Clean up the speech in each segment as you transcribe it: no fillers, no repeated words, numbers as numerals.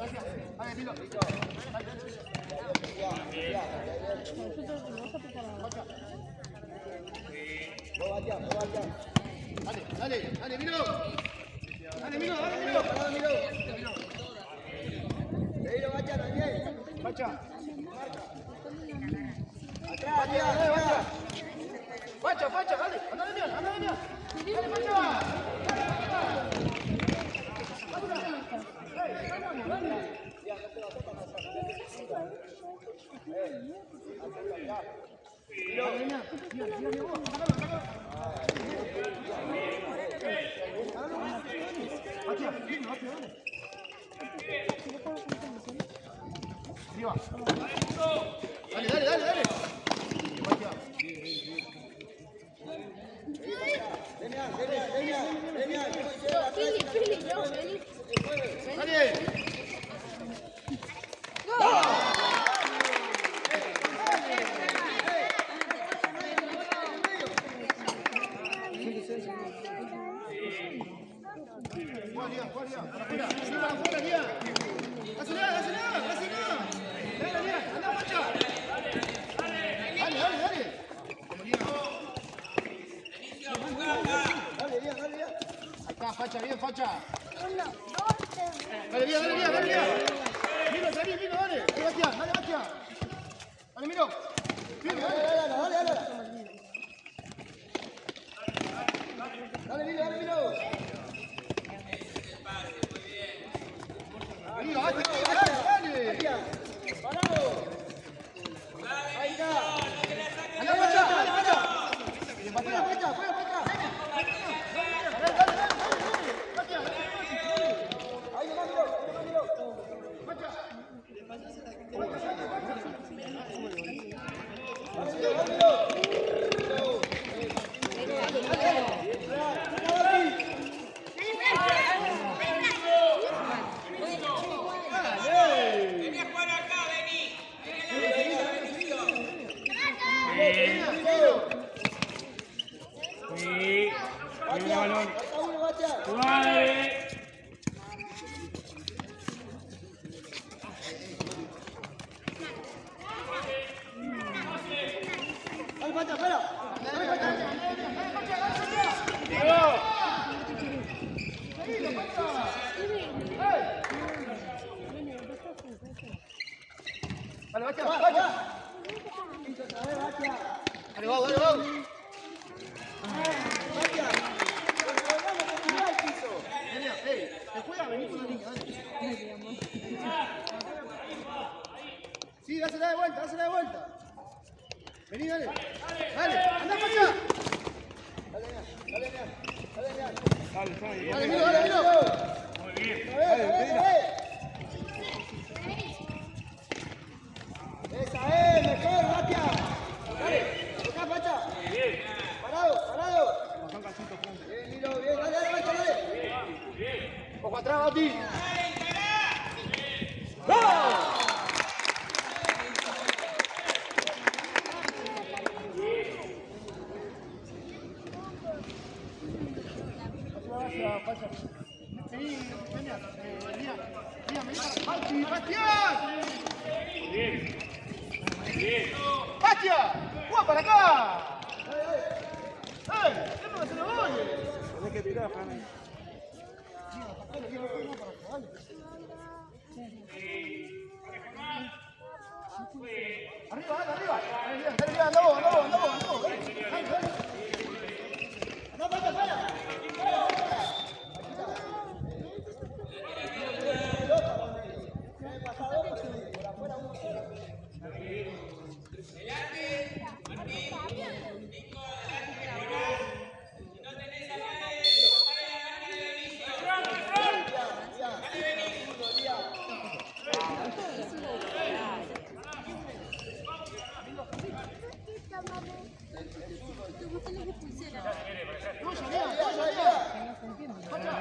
Dale, Miro. Dale, Miro. Bacha. Atrás, Bacha, dale. Anda de bien. Dale, Bacha. Dale. Facha, bien, Facha. 1, 2, 3. Dale, bien. Miro, salí, Miro, dale. Dale, Bastián. Dale, Miro. Dale. Dale, Miro. Dale. Parado. Ahí está. Anda, Facha. Fuera. Sí, dásela de vuelta. Vení, dale. Anda, Facha. Dale, Miro. Muy bien. Esa es, mejor, Batia. Dale, acá, Facha. Bien. Parado. Bien, Miro, bien. Dale, Facha, dale. Bien. Ojo atrás, Bati. ¡Bastia! ¡Juega para acá! ¡No se lo oye! Tenés que tirar, Fran. Arriba. Dale, anda vos. No, para.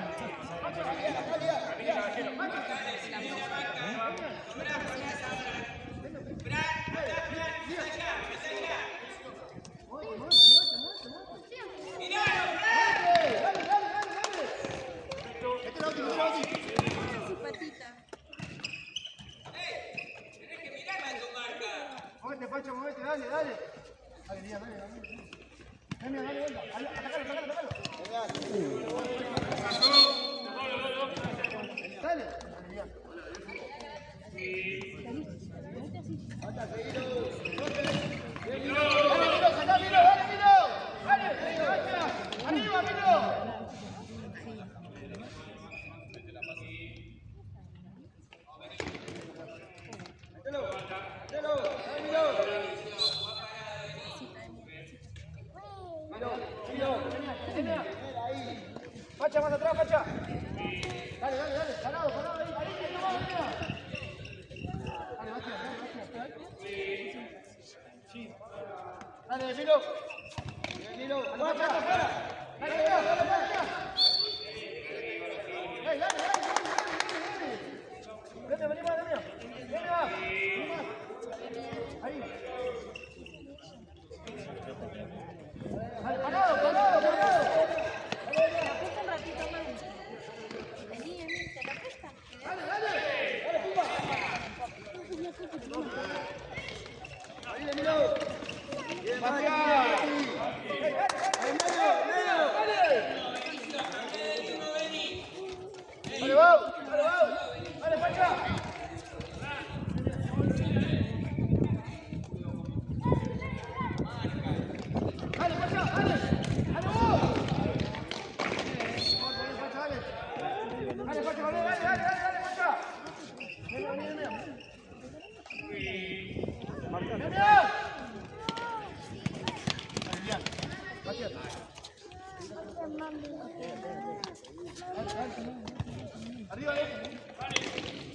Movete, Pacha, movete, dale. Dale, Díaz, dale. Dale, vuelta. Atacalo. Dale, Díaz. Pacha, seguido. Dale, Milo. Dale, Pacha. Arriba, Milo. Pacha, más atrás, Pacha. Dale. Parado ahí. Dale, Pacha. Dale, Milo. Pacha, afuera. Dale. Vení más. Ahí. Dale, parado. Un ratito más. Vení, ¿te la presta? Dale, Pumba. Ahí, Milo. Bien, Pacha. Dale, vamos. Dale, Pacha. Dale, Pacha, dale. Dale, vos. Dale, Pacha, dale, Pacha. Ven. Arriba,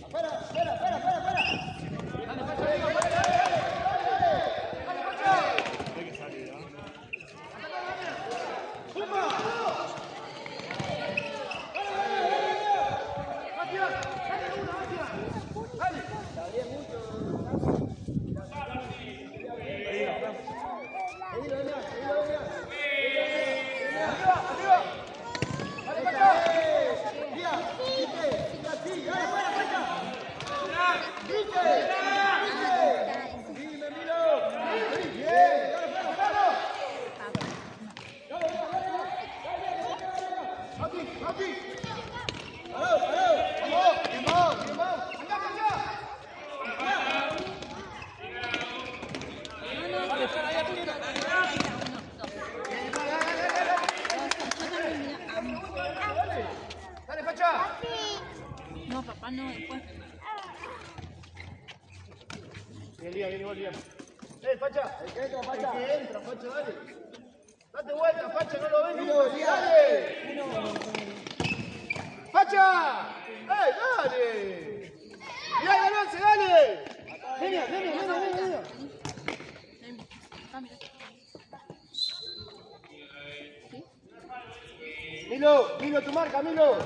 Afuera. Dale, Pacha, arriba. Dale, Pacha. ¡Pumba! Dale. Arriba. Dale, Pacha. Dime, Milo. Bien. Mati. Parado. Vamos. Anda, Pacha. Dale, Pacha. No, papá, no, después. Bien. Pacha. El que entra, Pacha, dale. Date vuelta, Pacha, no lo ves. Dale. Pacha. Dale. Mirá el balance, dale. Venga. Milo, tu marca, Milo.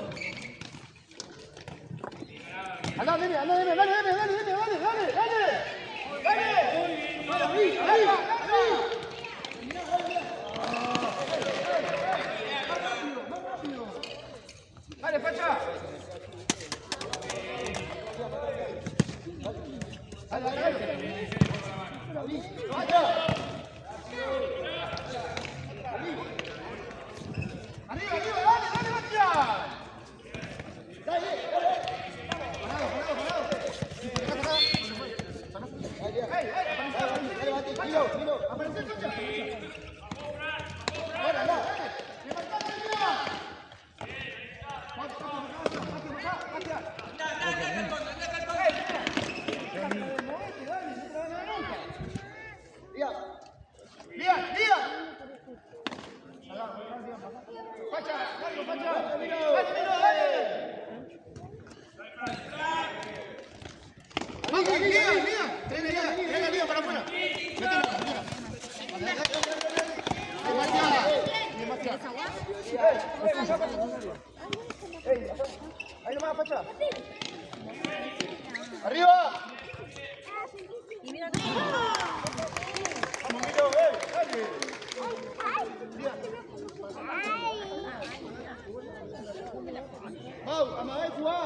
Andá, dale. Ahí. Dale, Pacha. Dale. Pacha. Arriba, dale, Pacha. Dale. Parado. Milo. Aparece, Pacha. Dale. Levantate, Milo. Díaz. Pacha. Dale, Milo. Díaz, para afuera. Ahí nomás, Pacha. Arriba. Y mira, Vamos, Milo, dale. Mau, amaga y jugá.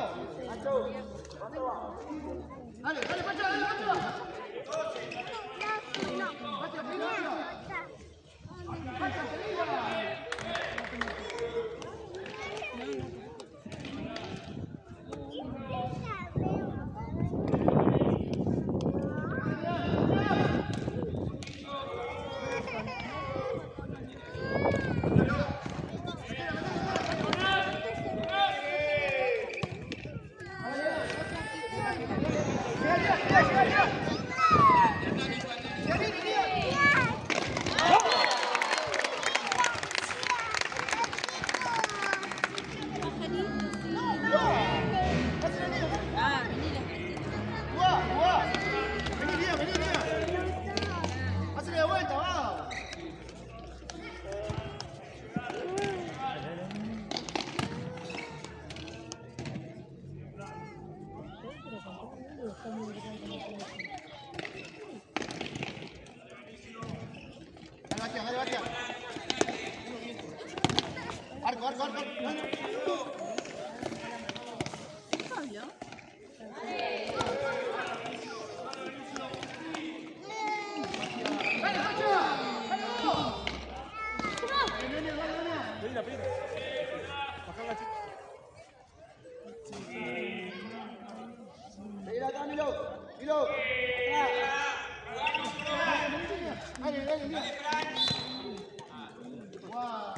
Dale, Pacha. Arco, arco, arco. Mira acá, Milo. Milo. Dale, dale, mira. Wow.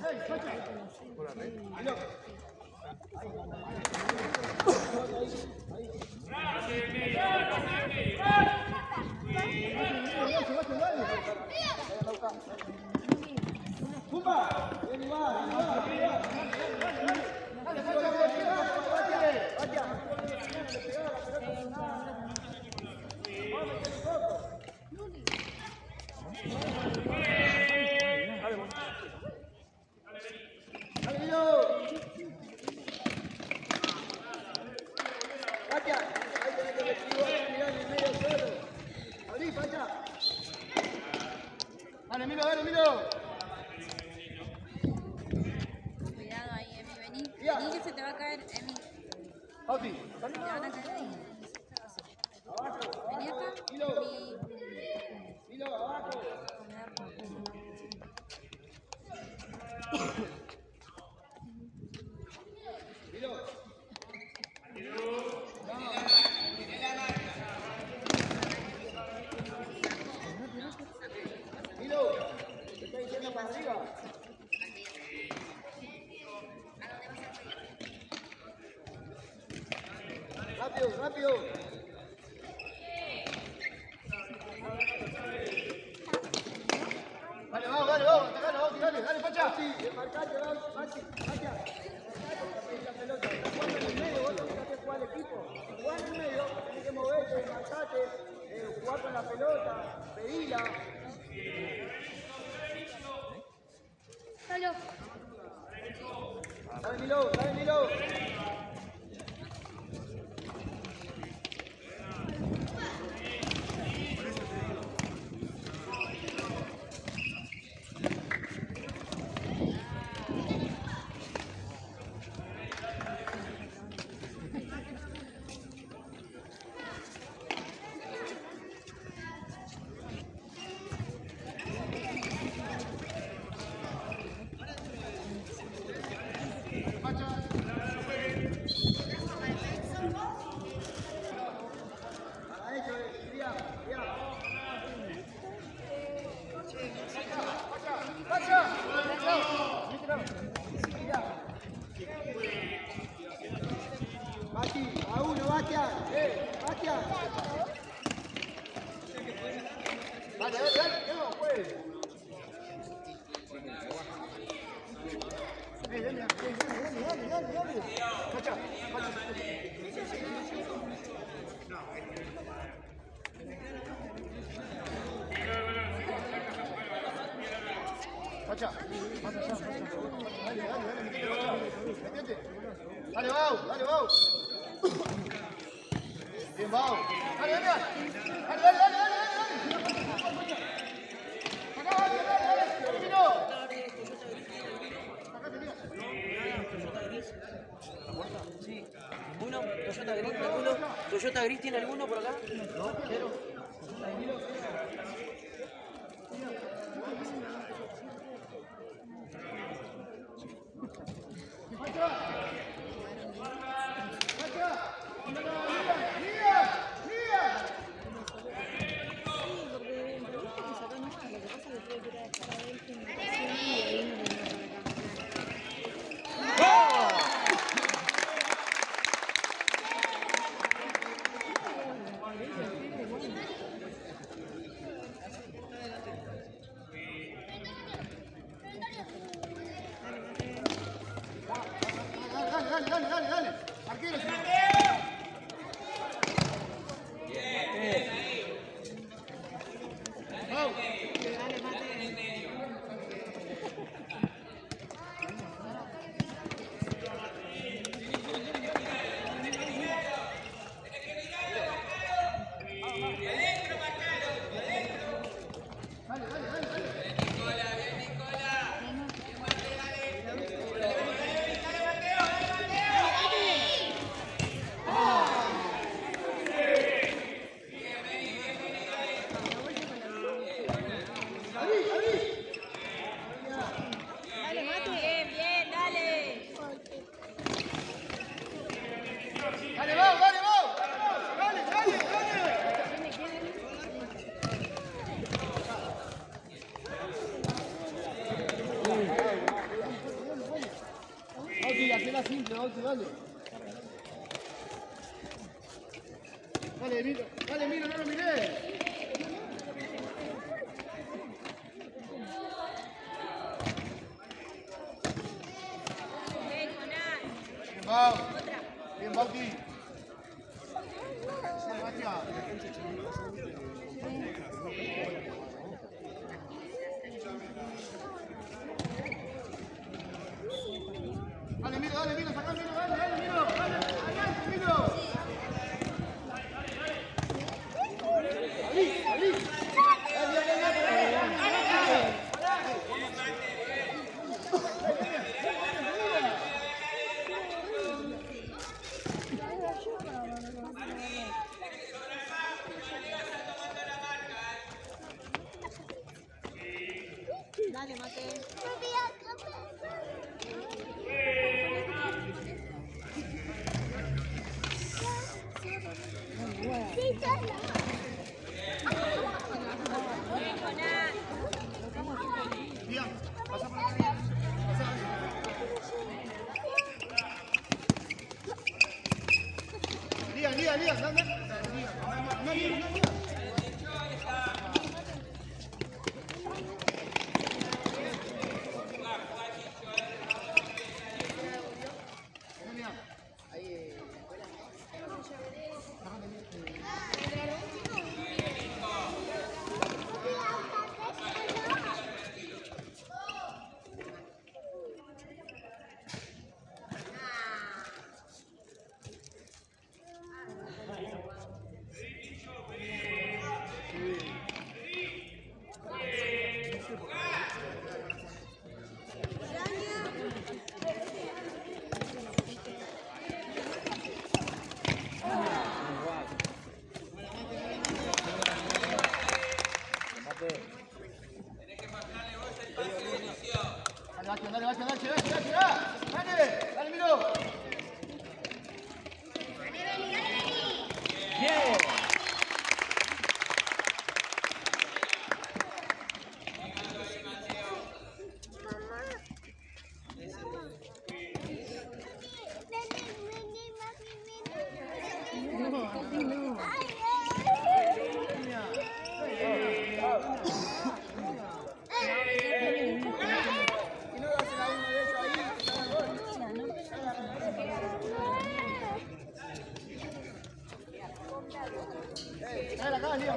Hey, Pacha. Milo. Pumba. Ven y va, ven y va, ven y va. Dale, Pacha, Pacha. Dale, Milo. Pacha, ahí tenés que mirar en el medio solo. Abrí, Pacha. Dale, Milo, dale, Milo. Cuidado ahí, Emi, vení. Ya. Vení que se te va a caer, Emi. Oti. Te van a caer ahí. Vení acá. Milo. Milo, abajo. Milo. Milo, te estoy diciendo para arriba. Rápido, rápido. Dale, vamos, dale, vamos, atacalo, vamos, dale, dale, Pacha. Sí, marcate, vamos, Pacha, Pacha. La pelota, está jugando en el medio, vos tenés que jugar al equipo. Jugar en el medio, tenés que moverte, marcate, jugar con la pelota, pedila. Solo. Dale, Milo, dale, Milo. Mati, a uno, Bastian. Bastian. Dale, dale, dale, no, pues. Dale. Pacha, Pacha, más allá, más allá. Dale, metete. Dale, Bau. Bien, Bau. Dale. Acá, terminó. Acá tenía. Sí, ninguno, Toyota Gris, ¿alguno? ¿Toyota Gris tiene alguno por acá? No, quiero. Dale. Arquero, simple, dale. Dale, mira, no lo miré. Bien, Bauti. Dale, mira, saca, dale, mira, adelante, mira. Dale, Mate. Dale, miro. Acá, Lía.